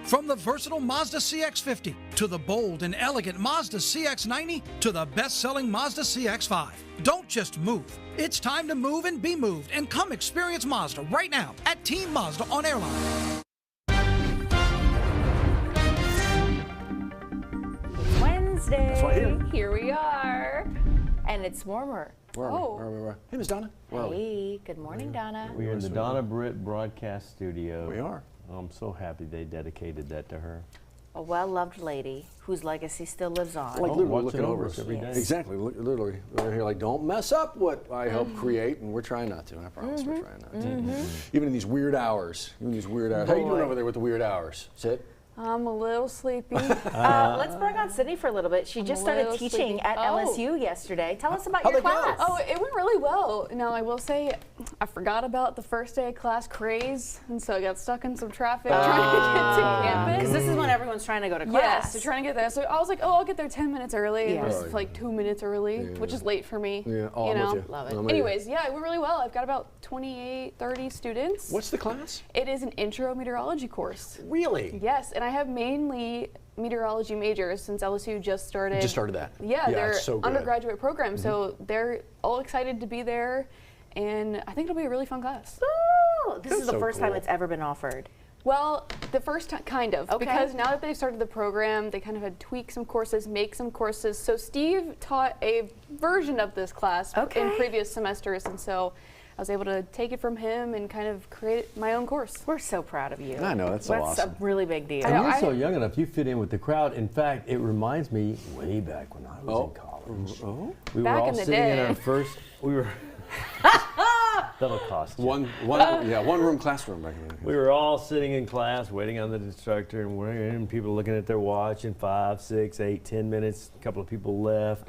From the versatile Mazda CX-50 to the bold and elegant Mazda CX-90 to the best-selling Mazda CX-5. Don't just move. It's time to move and be moved, and come experience Mazda right now at Team Mazda on Airline. It's Wednesday. That's right Here we are. And it's warmer. Where are we? Hey, Miss Donna. Hey, good morning, Donna. We're in the Donna Britt broadcast studio. We are. I'm so happy they dedicated that to her. A well-loved lady whose legacy still lives on. Like literally watching looking over us every day. Exactly, literally. We're here like, don't mess up what I helped create, and we're trying not to. I promise we're trying not to. Even in these weird hours. How you doing over there with the weird hours? Sit. I'm a little sleepy. Let's bring on Sydney for a little bit. She just started teaching sleepy. at Oh. LSU yesterday. Tell us about How'd your it go? class. Oh, it went really well. Now, I will say, I forgot about the first day of class craze, and so I got stuck in some traffic trying to get to campus. Because this is when everyone's trying to go to class. Yes, so trying to get there. So I was like, oh, I'll get there 10 minutes early. Yeah. It was like 2 minutes early, which is late for me. Yeah, oh, you I'm know? with you. Love it. I'm with you. Anyways, yeah, it went really well. I've got about 28, 30 students. What's the class? It is an intro meteorology course. Really? Yes, and I have mainly meteorology majors since LSU just started. Just started that. Yeah, they're it's so good. undergraduate program, so they're all excited to be there, and I think it'll be a really fun class. Oh, this is the so first time cool. it's ever been offered. Well, the first time, kind of, Okay. because now that they've started the program, they kind of had tweak some courses, make some courses. So Steve taught a version of this class in previous semesters, and so I was able to take it from him and kind of create my own course. We're so proud of you. I know, that's so awesome. a really big deal. I And know, you're so young enough, you fit in with the crowd. In fact, it reminds me way back when I was in college. We Back were all in the sitting in day. our first, we were, that'll cost you. One room classroom back in the day. We were all sitting in class waiting on the instructor and people looking at their watch in 5, 6, 8, 10 minutes. A couple of people left.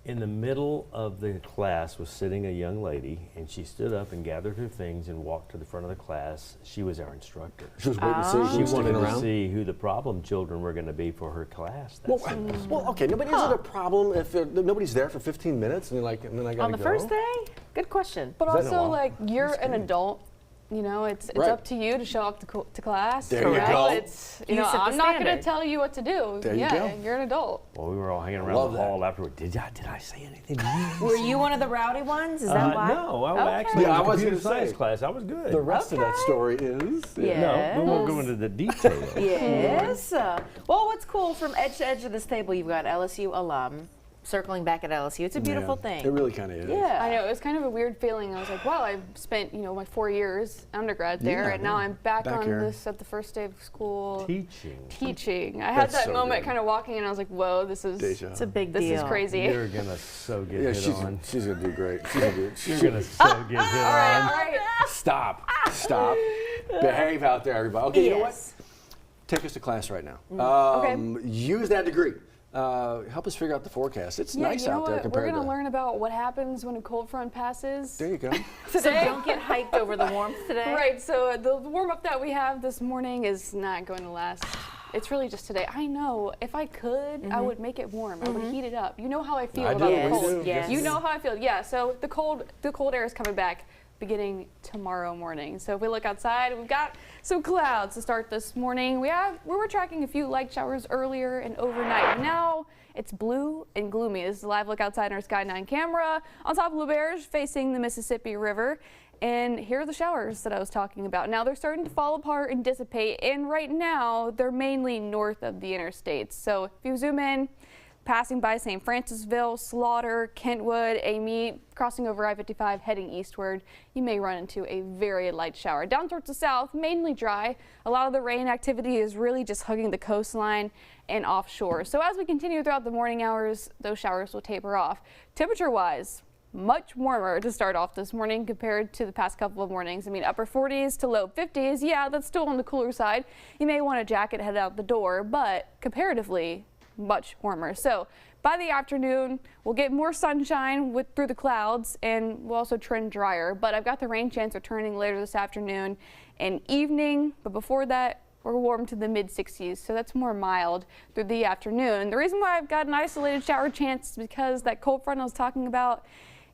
In the middle of the class was sitting a young lady, and she stood up and gathered her things and walked to the front of the class. She was our instructor. She was waiting to see who She was sticking wanted to around. see who the problem children were going to be for her class. Well, okay, but is it a problem if nobody's there for 15 minutes and then I gotta On the go? first day? Good question. But Is that also, a lot? like, you're an adult. You know, it's Right. up to you to show up to class. There you Correct. go. It's, You set the I'm not going standard. to tell you what to do. There you yeah, go. you're an adult. Well, we were all hanging around Love the that. hall afterward. Did I say anything? Were you one of the rowdy ones? Is that why? No, I Okay. actually Yeah, I was was in computer gonna science say. class. I was good. The rest of that story is... Yeah. No, we won't go into the details. Yes. Well, what's cool from edge to edge of this table, you've got LSU alum circling back at LSU. It's a beautiful thing. It really kind of is. Yeah. I know, it was kind of a weird feeling. I was like, wow, I've spent, my 4 years undergrad there, Yeah, and now I'm back Back on here. this at the first day of school. Teaching. I had That's that so moment good. kind of walking in, I was like, whoa, this is Deja. It's a big this deal. is crazy. You're gonna so get Yeah, hit on. she's gonna do great. She's gonna do You're gonna so get hit All on. right. Stop. Behave out there, everybody. Okay, you know what? Yes. Take us to class right now. Okay. Use that degree. Help us figure out the forecast. It's Yeah, nice you know out there what? We're compared going to to... learn about what happens when a cold front passes. There you go. So don't get hyped over the warmth today. Right, so the warm-up that we have this morning is not going to last. It's really just today. I know, if I could, I would make it warm. I would heat it up. You know how I feel I about do, the we cold. do. Yes. You know how I feel. Yeah, so the cold air is coming back beginning tomorrow morning. So if we look outside, we've got some clouds to start this morning. We were tracking a few light showers earlier and overnight. Now it's blue and gloomy. This is a live look outside on our Sky 9 camera on top of LaBerge facing the Mississippi River. And here are the showers that I was talking about. Now they're starting to fall apart and dissipate, and right now they're mainly north of the interstates. So if you zoom in, passing by St. Francisville, Slaughter, Kentwood, Amite, crossing over I-55, heading eastward, you may run into a very light shower. Down towards the south, mainly dry. A lot of the rain activity is really just hugging the coastline and offshore. So as we continue throughout the morning hours, those showers will taper off. Temperature-wise, much warmer to start off this morning compared to the past couple of mornings. I mean, upper 40s to low 50s. Yeah, that's still on the cooler side. You may want a jacket head out the door, but comparatively, much warmer. So by the afternoon, we'll get more sunshine through the clouds, and we'll also trend drier. But I've got the rain chance returning later this afternoon and evening. But before that, we're warm to the mid-60s, so that's more mild through the afternoon. The reason why I've got an isolated shower chance is because that cold front I was talking about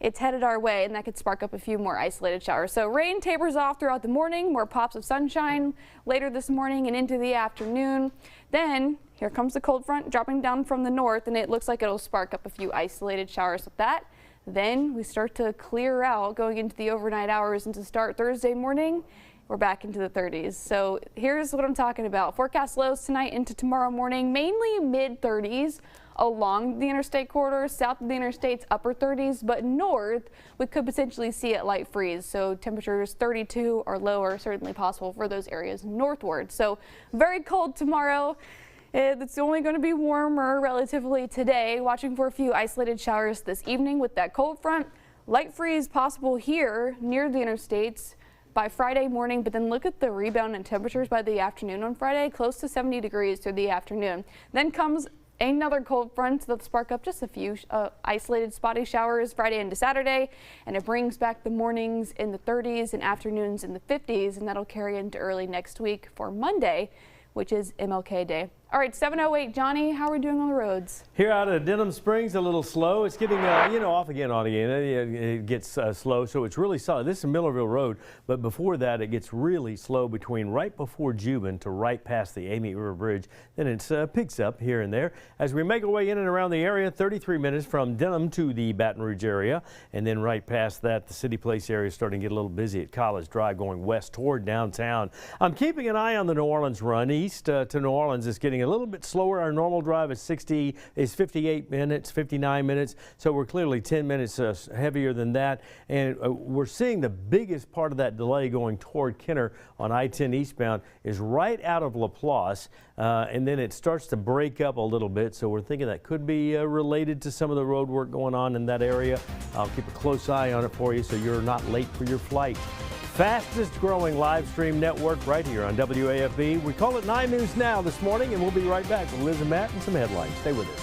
it's headed our way, and that could spark up a few more isolated showers. So rain tapers off throughout the morning, more pops of sunshine later this morning and into the afternoon. Then here comes the cold front dropping down from the north, and it looks like it'll spark up a few isolated showers with that. Then we start to clear out going into the overnight hours, and to start Thursday morning, we're back into the 30s. So here's what I'm talking about. Forecast lows tonight into tomorrow morning, mainly mid-30s along the interstate corridor. South of the interstate's upper 30s, but north we could potentially see it light freeze. So temperatures 32 or lower certainly possible for those areas northward. So very cold tomorrow. It's only going to be warmer relatively today. Watching for a few isolated showers this evening with that cold front. Light freeze possible here near the interstates by Friday morning, but then look at the rebound in temperatures by the afternoon on Friday, close to 70 degrees through the afternoon. Then comes another cold front that'll spark up just a few isolated spotty showers Friday into Saturday, and it brings back the mornings in the 30s and afternoons in the 50s, and that'll carry into early next week for Monday, which is MLK Day. All right, 7:08, Johnny, how are we doing on the roads? Here out of Denham Springs, a little slow. It's getting, off again, on again. It gets slow, so it's really solid. This is Millerville Road, but before that, it gets really slow between right before Juban to right past the Amite River Bridge. Then it picks up here and there. As we make our way in and around the area, 33 minutes from Denham to the Baton Rouge area, and then right past that, the City Place area is starting to get a little busy at College Drive going west toward downtown. I'm keeping an eye on the New Orleans run. East to New Orleans is getting a little bit slower. Our normal drive is 58 minutes, 59 minutes. So we're clearly 10 minutes heavier than that. And we're seeing the biggest part of that delay going toward Kenner on I-10 eastbound is right out of LaPlace. And then it starts to break up a little bit. So we're thinking that could be related to some of the road work going on in that area. I'll keep a close eye on it for you so you're not late for your flight. Fastest growing live stream network right here on WAFB. We call it 9 News Now this morning, and we'll be right back with Liz and Matt and some headlines. Stay with us.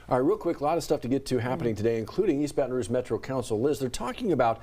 All right, real quick, a lot of stuff to get to happening today, including East Baton Rouge Metro Council. Liz, they're talking about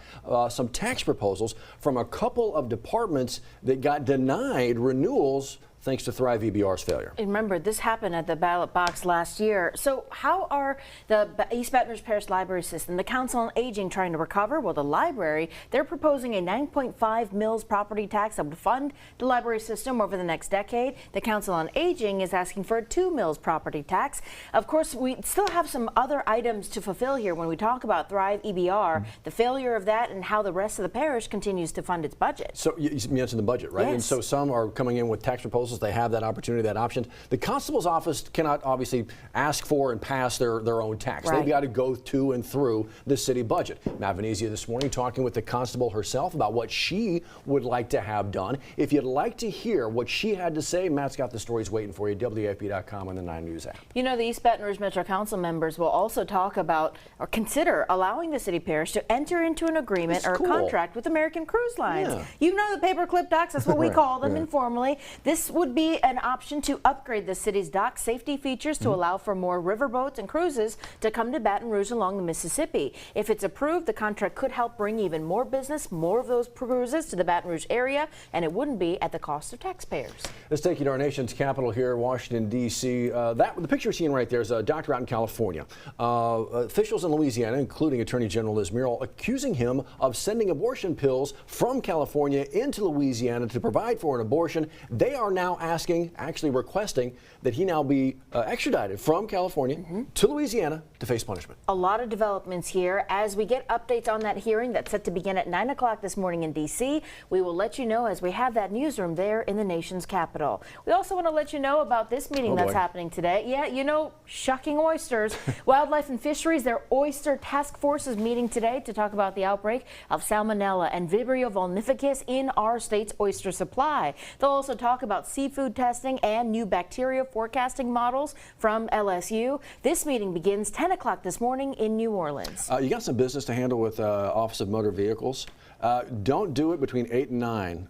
some tax proposals from a couple of departments that got denied renewals thanks to Thrive EBR's failure. And remember, this happened at the ballot box last year. So how are the East Baton Rouge Parish Library System, the Council on Aging trying to recover? Well, the library, they're proposing a 9.5 mills property tax that would fund the library system over the next decade. The Council on Aging is asking for a 2 mills property tax. Of course, we still have some other items to fulfill here when we talk about Thrive EBR, the failure of that and how the rest of the parish continues to fund its budget. So you mentioned the budget, right? Yes. And so some are coming in with tax proposals. They have that opportunity, that option. The constable's office cannot obviously ask for and pass their own tax. Right. They've got to go to and through the city budget. Matt Venezia this morning talking with the constable herself about what she would like to have done. If you'd like to hear what she had to say, Matt's got the stories waiting for you, WAFB.com and the 9 News app. You know, the East Baton Rouge Metro Council members will also talk about or consider allowing the city parish to enter into an agreement or a contract with American Cruise Lines. Yeah. You know the paperclip docks, that's what we Right, call them yeah. informally. This would be an option to upgrade the city's dock safety features to allow for more riverboats and cruises to come to Baton Rouge along the Mississippi. If it's approved, the contract could help bring even more business, more of those cruises to the Baton Rouge area, and it wouldn't be at the cost of taxpayers. Let's take you to our nation's capital here, Washington, D.C. The picture you're seeing right there is a doctor out in California. Officials in Louisiana, including Attorney General Liz Muriel, accusing him of sending abortion pills from California into Louisiana to provide for an abortion. They are now now actually requesting that he now be extradited from California to Louisiana to face punishment. A lot of developments here. As we get updates on that hearing that's set to begin at 9 o'clock this morning in D.C., we will let you know as we have that newsroom there in the nation's capital. We also want to let you know about this meeting that's happening today. Yeah, you know, shucking oysters. Wildlife and Fisheries, their oyster task force is meeting today to talk about the outbreak of Salmonella and Vibrio vulnificus in our state's oyster supply. They'll also talk about seafood testing and new bacteria forecasting models from LSU. This meeting begins 10 o'clock this morning in New Orleans. You got some business to handle with Office of Motor Vehicles. Don't do it between 8 and 9,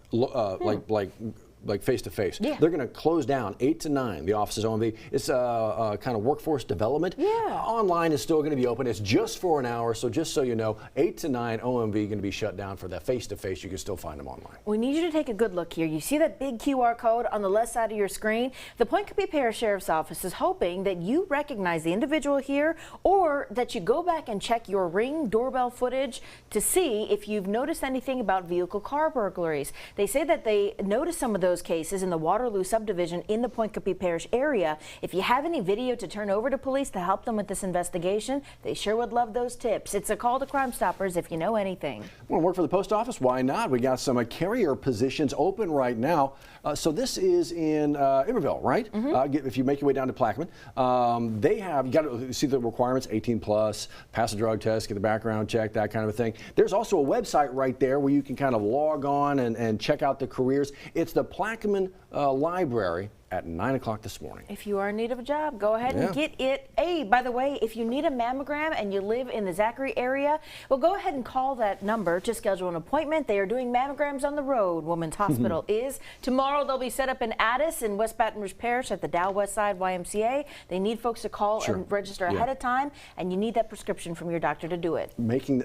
like face to face. Yeah. They're going to close down 8 to 9. The office's OMV. It's kind of workforce development. Yeah. Online is still going to be open. It's just for an hour. So just so you know, 8 to 9 OMV going to be shut down for that face to face. You can still find them online. We need you to take a good look here. You see that big QR code on the left side of your screen? The Pointe-Coupee Parish Sheriff's Office is hoping that you recognize the individual here, or that you go back and check your Ring doorbell footage to see if you've noticed anything about vehicle car burglaries. They say that they noticed some of those cases in the Waterloo subdivision in the Pointe-Coupee Parish area. If you have any video to turn over to police to help them with this investigation, they sure would love those tips. It's a call to Crime Stoppers if you know anything. Want to work for the post office? Why not? We got some carrier positions open right now. So this is in Iberville, right? If you make your way down to Plaquemine, they have, you got to see the requirements, 18 plus, pass a drug test, get the background check, that kind of a thing. There's also a website right there where you can kind of log on and check out the careers. It's the Plaquemine Library at 9 o'clock this morning. If you are in need of a job, go ahead and get it. Hey, by the way, if you need a mammogram and you live in the Zachary area, well, go ahead and call that number to schedule an appointment. They are doing mammograms on the road. Women's Hospital is. Tomorrow they'll be set up in Addis in West Baton Rouge Parish at the Dow West Side YMCA. They need folks to call and register ahead of time, and you need that prescription from your doctor to do it. Making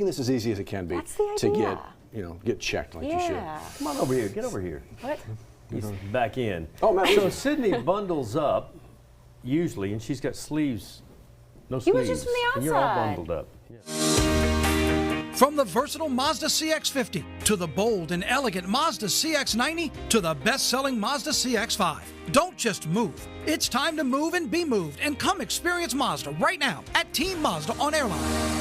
this as easy as it can be. That's the to idea. get checked like you should. Come on over here. Get over here. What? He's back in. Oh, Matt. So Sydney bundles up, usually, and she's got sleeves, no He sleeves. was just from the And you're all outside. bundled up. From the versatile Mazda CX-50 to the bold and elegant Mazda CX-90 to the best-selling Mazda CX-5. Don't just move. It's time to move and be moved, and come experience Mazda right now at Team Mazda on Airline.